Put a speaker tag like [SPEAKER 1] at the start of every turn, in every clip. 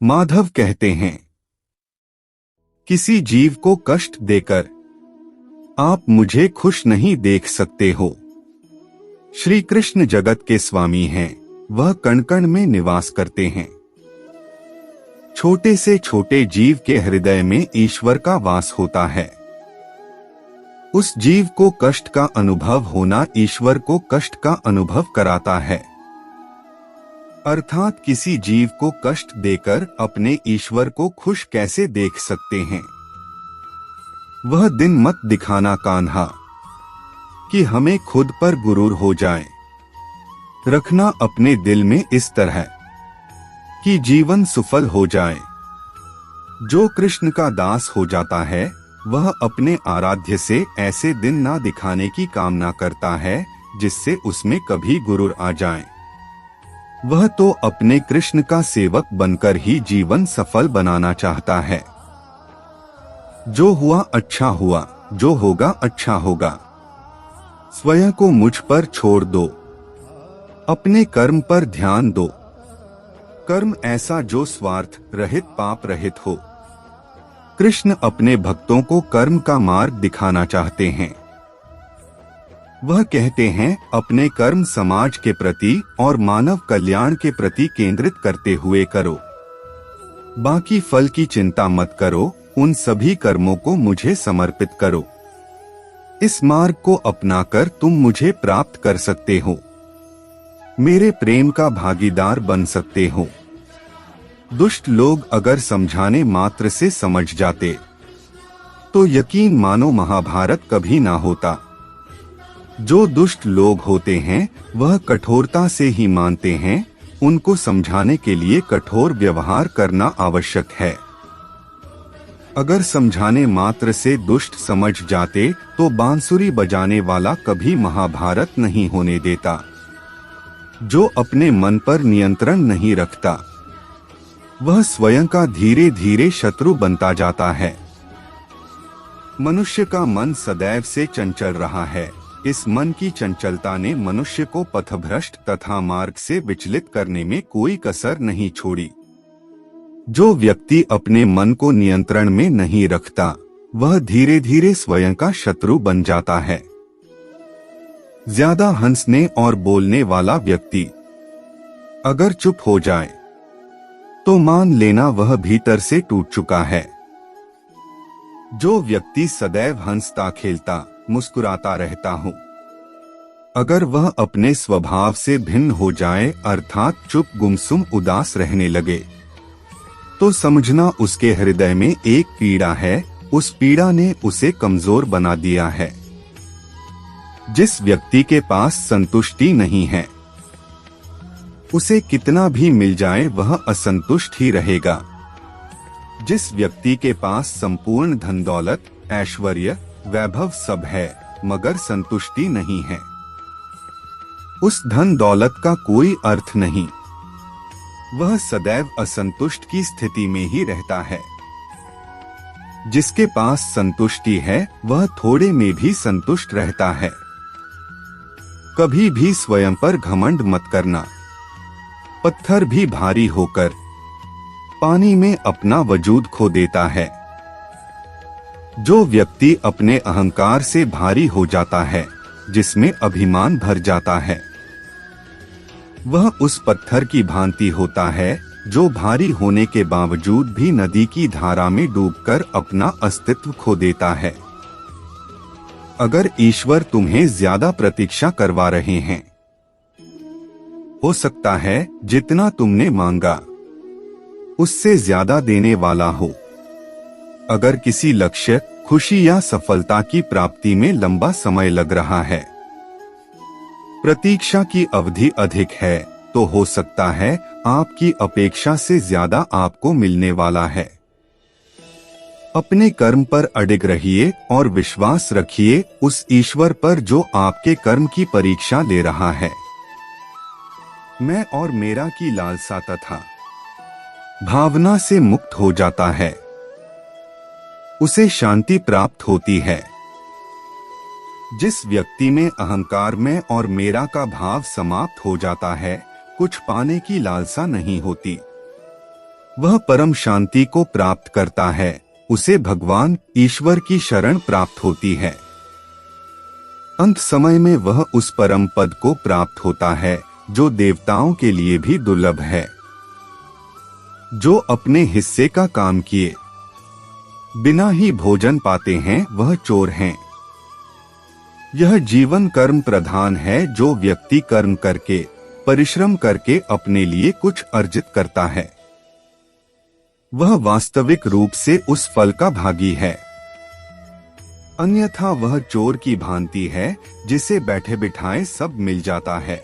[SPEAKER 1] माधव कहते हैं, किसी जीव को कष्ट देकर आप मुझे खुश नहीं देख सकते हो। श्री कृष्ण जगत के स्वामी हैं, वह कण कण में निवास करते हैं। छोटे से छोटे जीव के हृदय में ईश्वर का वास होता है। उस जीव को कष्ट का अनुभव होना ईश्वर को कष्ट का अनुभव कराता है। अर्थात किसी जीव को कष्ट देकर अपने ईश्वर को खुश कैसे देख सकते हैं। वह दिन मत दिखाना कान्हा कि हमें खुद पर गुरूर हो जाए। रखना अपने दिल में इस तरह कि जीवन सफल हो जाए। जो कृष्ण का दास हो जाता है वह अपने आराध्य से ऐसे दिन ना दिखाने की कामना करता है जिससे उसमें कभी गुरूर आ जाए। वह तो अपने कृष्ण का सेवक बनकर ही जीवन सफल बनाना चाहता है। जो हुआ अच्छा हुआ, जो होगा अच्छा होगा। स्वयं को मुझ पर छोड़ दो, अपने कर्म पर ध्यान दो। कर्म ऐसा जो स्वार्थ रहित पाप रहित हो। कृष्ण अपने भक्तों को कर्म का मार्ग दिखाना चाहते हैं। वह कहते हैं, अपने कर्म समाज के प्रति और मानव कल्याण के प्रति केंद्रित करते हुए करो। बाकी फल की चिंता मत करो, उन सभी कर्मों को मुझे समर्पित करो। इस मार्ग को अपनाकर तुम मुझे प्राप्त कर सकते हो, मेरे प्रेम का भागीदार बन सकते हो। दुष्ट लोग अगर समझाने मात्र से समझ जाते तो यकीन मानो महाभारत कभी ना होता। जो दुष्ट लोग होते हैं वह कठोरता से ही मानते हैं, उनको समझाने के लिए कठोर व्यवहार करना आवश्यक है। अगर समझाने मात्र से दुष्ट समझ जाते तो बांसुरी बजाने वाला कभी महाभारत नहीं होने देता। जो अपने मन पर नियंत्रण नहीं रखता वह स्वयं का धीरे धीरे शत्रु बनता जाता है। मनुष्य का मन सदैव से चंचल रहा है। इस मन की चंचलता ने मनुष्य को पथभ्रष्ट तथा मार्ग से विचलित करने में कोई कसर नहीं छोड़ी। जो व्यक्ति अपने मन को नियंत्रण में नहीं रखता वह धीरे धीरे स्वयं का शत्रु बन जाता है। ज्यादा हंसने और बोलने वाला व्यक्ति अगर चुप हो जाए तो मान लेना वह भीतर से टूट चुका है। जो व्यक्ति सदैव हंसता खेलता मुस्कुराता रहता हो, अगर वह अपने स्वभाव से भिन्न हो जाए अर्थात चुप गुमसुम उदास रहने लगे तो समझना उसके हृदय में एक पीड़ा है। उस पीड़ा ने उसे कमजोर बना दिया है। जिस व्यक्ति के पास संतुष्टि नहीं है उसे कितना भी मिल जाए वह असंतुष्ट ही रहेगा। जिस व्यक्ति के पास संपूर्ण धन दौलत ऐश्वर्य वैभव सब है मगर संतुष्टि नहीं है, उस धन दौलत का कोई अर्थ नहीं। वह सदैव असंतुष्ट की स्थिति में ही रहता है। जिसके पास संतुष्टि है वह थोड़े में भी संतुष्ट रहता है। कभी भी स्वयं पर घमंड मत करना। पत्थर भी भारी होकर पानी में अपना वजूद खो देता है। जो व्यक्ति अपने अहंकार से भारी हो जाता है, जिसमें अभिमान भर जाता है, वह उस पत्थर की भांति होता है जो भारी होने के बावजूद भी नदी की धारा में डूबकर अपना अस्तित्व खो देता है। अगर ईश्वर तुम्हें ज्यादा प्रतीक्षा करवा रहे हैं, हो सकता है जितना तुमने मांगा उससे ज्यादा देने वाला हो। अगर किसी लक्ष्य, खुशी या सफलता की प्राप्ति में लंबा समय लग रहा है, प्रतीक्षा की अवधि अधिक है, तो हो सकता है आपकी अपेक्षा से ज्यादा आपको मिलने वाला है। अपने कर्म पर अडिग रहिए और विश्वास रखिए उस ईश्वर पर जो आपके कर्म की परीक्षा ले रहा है। मैं और मेरा की लालसा तथा भावना से मुक्त हो जाता है, उसे शांति प्राप्त होती है। जिस व्यक्ति में अहंकार में और मेरा का भाव समाप्त हो जाता है, कुछ पाने की लालसा नहीं होती। वह परम शांति को प्राप्त करता है, उसे भगवान ईश्वर की शरण प्राप्त होती है। अंत समय में वह उस परम पद को प्राप्त होता है जो देवताओं के लिए भी दुर्लभ है। जो अपने हिस्से का काम किए बिना ही भोजन पाते हैं वह चोर हैं। यह जीवन कर्म प्रधान है। जो व्यक्ति कर्म करके परिश्रम करके अपने लिए कुछ अर्जित करता है वह वास्तविक रूप से उस फल का भागी है। अन्यथा वह चोर की भांति है जिसे बैठे बिठाए सब मिल जाता है।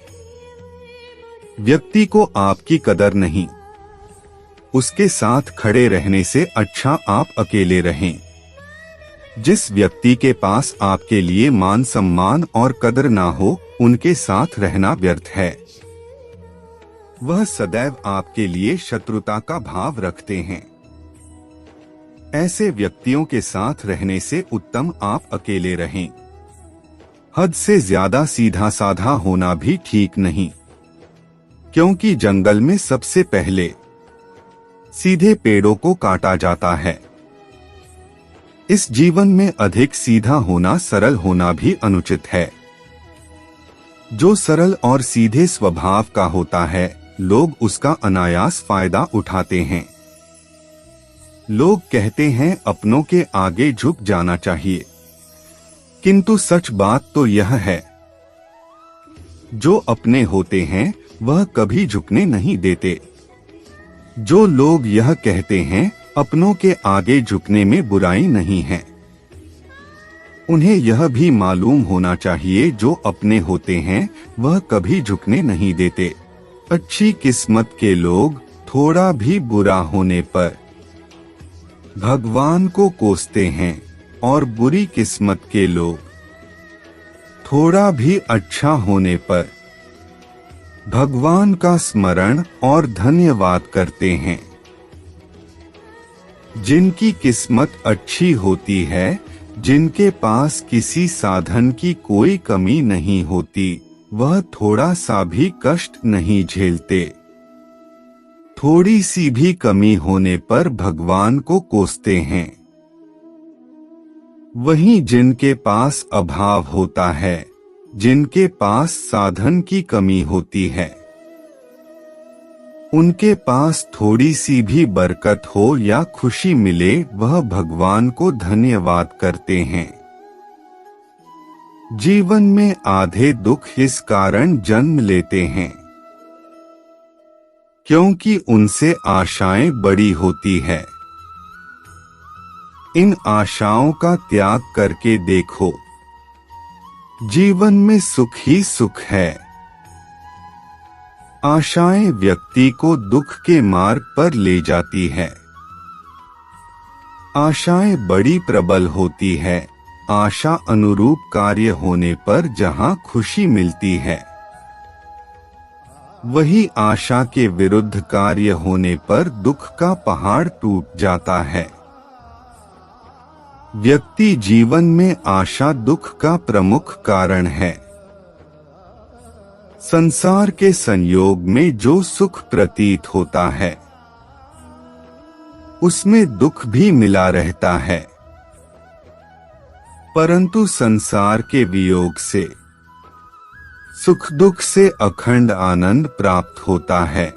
[SPEAKER 1] व्यक्ति को आपकी कदर नहीं, उसके साथ खड़े रहने से अच्छा आप अकेले रहें। जिस व्यक्ति के पास आपके लिए मान सम्मान और कदर ना हो उनके साथ रहना व्यर्थ है। वह सदैव आपके लिए शत्रुता का भाव रखते हैं। ऐसे व्यक्तियों के साथ रहने से उत्तम आप अकेले रहें। हद से ज्यादा सीधा साधा होना भी ठीक नहीं, क्योंकि जंगल में सबसे पहले सीधे पेड़ों को काटा जाता है। इस जीवन में अधिक सीधा होना सरल होना भी अनुचित है। जो सरल और सीधे स्वभाव का होता है लोग उसका अनायास फायदा उठाते हैं। लोग कहते हैं अपनों के आगे झुक जाना चाहिए, किंतु सच बात तो यह है जो अपने होते हैं वह कभी झुकने नहीं देते। जो लोग यह कहते हैं अपनों के आगे झुकने में बुराई नहीं है, उन्हें यह भी मालूम होना चाहिए जो अपने होते हैं वह कभी झुकने नहीं देते। अच्छी किस्मत के लोग थोड़ा भी बुरा होने पर भगवान को कोसते हैं और बुरी किस्मत के लोग थोड़ा भी अच्छा होने पर भगवान का स्मरण और धन्यवाद करते हैं। जिनकी किस्मत अच्छी होती है, जिनके पास किसी साधन की कोई कमी नहीं होती, वह थोड़ा सा भी कष्ट नहीं झेलते। थोड़ी सी भी कमी होने पर भगवान को कोसते हैं। वहीं जिनके पास अभाव होता है, जिनके पास साधन की कमी होती है, उनके पास थोड़ी सी भी बरकत हो या खुशी मिले वह भगवान को धन्यवाद करते हैं। जीवन में आधे दुख इस कारण जन्म लेते हैं क्योंकि उनसे आशाएं बड़ी होती है। इन आशाओं का त्याग करके देखो, जीवन में सुख ही सुख है। आशाएं व्यक्ति को दुख के मार्ग पर ले जाती है। आशाएं बड़ी प्रबल होती है। आशा अनुरूप कार्य होने पर जहां खुशी मिलती है, वही आशा के विरुद्ध कार्य होने पर दुख का पहाड़ टूट जाता है। व्यक्ति जीवन में आशा दुख का प्रमुख कारण है। संसार के संयोग में जो सुख प्रतीत होता है, उसमें दुख भी मिला रहता है, परंतु संसार के वियोग से सुख दुख से अखंड आनंद प्राप्त होता है।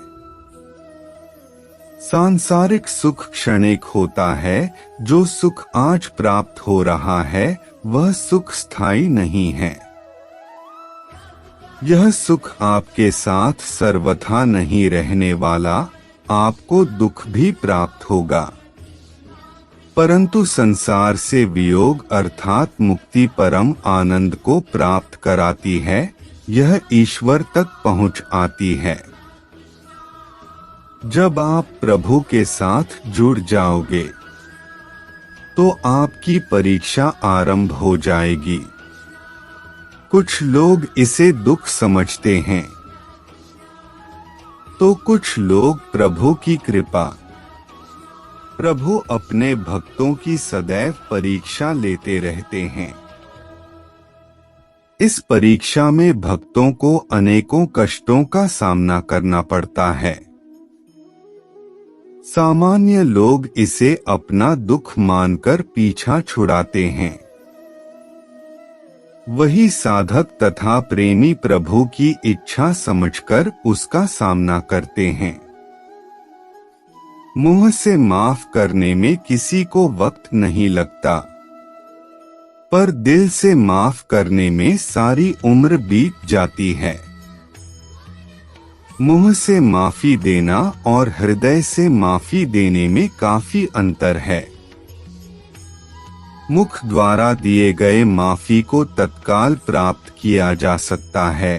[SPEAKER 1] सांसारिक सुख क्षणिक होता है। जो सुख आज प्राप्त हो रहा है वह सुख स्थायी नहीं है। यह सुख आपके साथ सर्वथा नहीं रहने वाला। आपको दुख भी प्राप्त होगा, परंतु संसार से वियोग अर्थात मुक्ति परम आनंद को प्राप्त कराती है। यह ईश्वर तक पहुंच आती है। जब आप प्रभु के साथ जुड़ जाओगे तो आपकी परीक्षा आरंभ हो जाएगी। कुछ लोग इसे दुख समझते हैं, तो कुछ लोग प्रभु की कृपा। प्रभु अपने भक्तों की सदैव परीक्षा लेते रहते हैं। इस परीक्षा में भक्तों को अनेकों कष्टों का सामना करना पड़ता है। सामान्य लोग इसे अपना दुख मानकर पीछा छुड़ाते हैं। वही साधक तथा प्रेमी प्रभु की इच्छा समझकर उसका सामना करते हैं। मुंह से माफ करने में किसी को वक्त नहीं लगता, पर दिल से माफ करने में सारी उम्र बीत जाती है। मुंह से माफी देना और हृदय से माफी देने में काफी अंतर है। मुख द्वारा दिए गए माफी को तत्काल प्राप्त किया जा सकता है,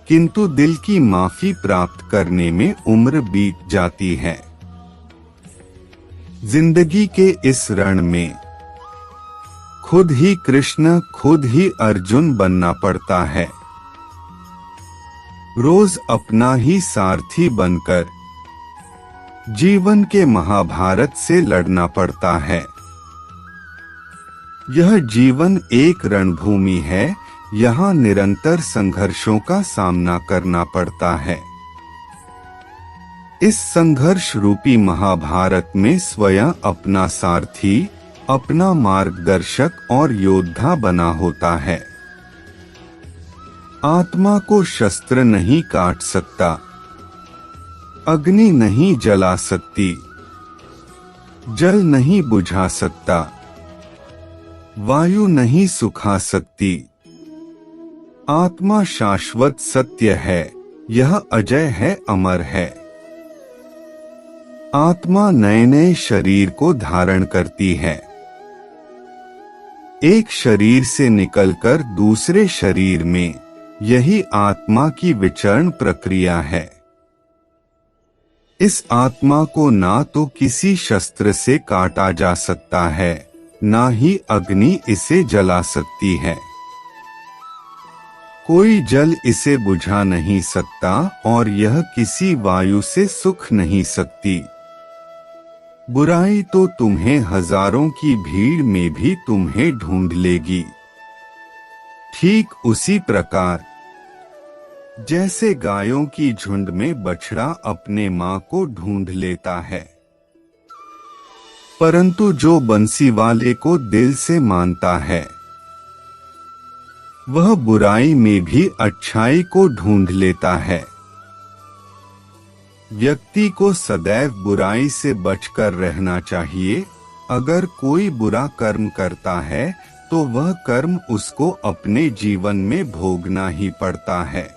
[SPEAKER 1] किंतु दिल की माफी प्राप्त करने में उम्र बीत जाती है। जिंदगी के इस रण में खुद ही कृष्ण, खुद ही अर्जुन बनना पड़ता है। रोज अपना ही सारथी बनकर जीवन के महाभारत से लड़ना पड़ता है। यह जीवन एक रणभूमि है, यहाँ निरंतर संघर्षों का सामना करना पड़ता है। इस संघर्ष रूपी महाभारत में स्वयं अपना सारथी, अपना मार्गदर्शक और योद्धा बना होता है। आत्मा को शस्त्र नहीं काट सकता, अग्नि नहीं जला सकती, जल नहीं बुझा सकता, वायु नहीं सुखा सकती। आत्मा शाश्वत सत्य है, यह अजय है, अमर है। आत्मा नए नए शरीर को धारण करती है। एक शरीर से निकलकर दूसरे शरीर में, यही आत्मा की विचरण प्रक्रिया है। इस आत्मा को ना तो किसी शस्त्र से काटा जा सकता है, ना ही अग्नि इसे जला सकती है। कोई जल इसे बुझा नहीं सकता और यह किसी वायु से सुख नहीं सकती। बुराई तो तुम्हें हजारों की भीड़ में भी तुम्हें ढूंढ लेगी। ठीक उसी प्रकार जैसे गायों की झुंड में बछड़ा अपने मां को ढूंढ लेता है, परंतु जो बंसी वाले को दिल से मानता है, वह बुराई में भी अच्छाई को ढूंढ लेता है। व्यक्ति को सदैव बुराई से बचकर रहना चाहिए। अगर कोई बुरा कर्म करता है तो वह कर्म उसको अपने जीवन में भोगना ही पड़ता है।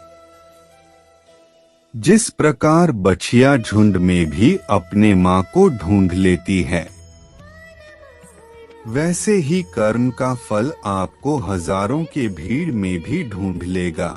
[SPEAKER 1] जिस प्रकार बछिया झुंड में भी अपने मां को ढूंढ लेती है, वैसे ही कर्म का फल आपको हजारों के भीड़ में भी ढूंढ लेगा।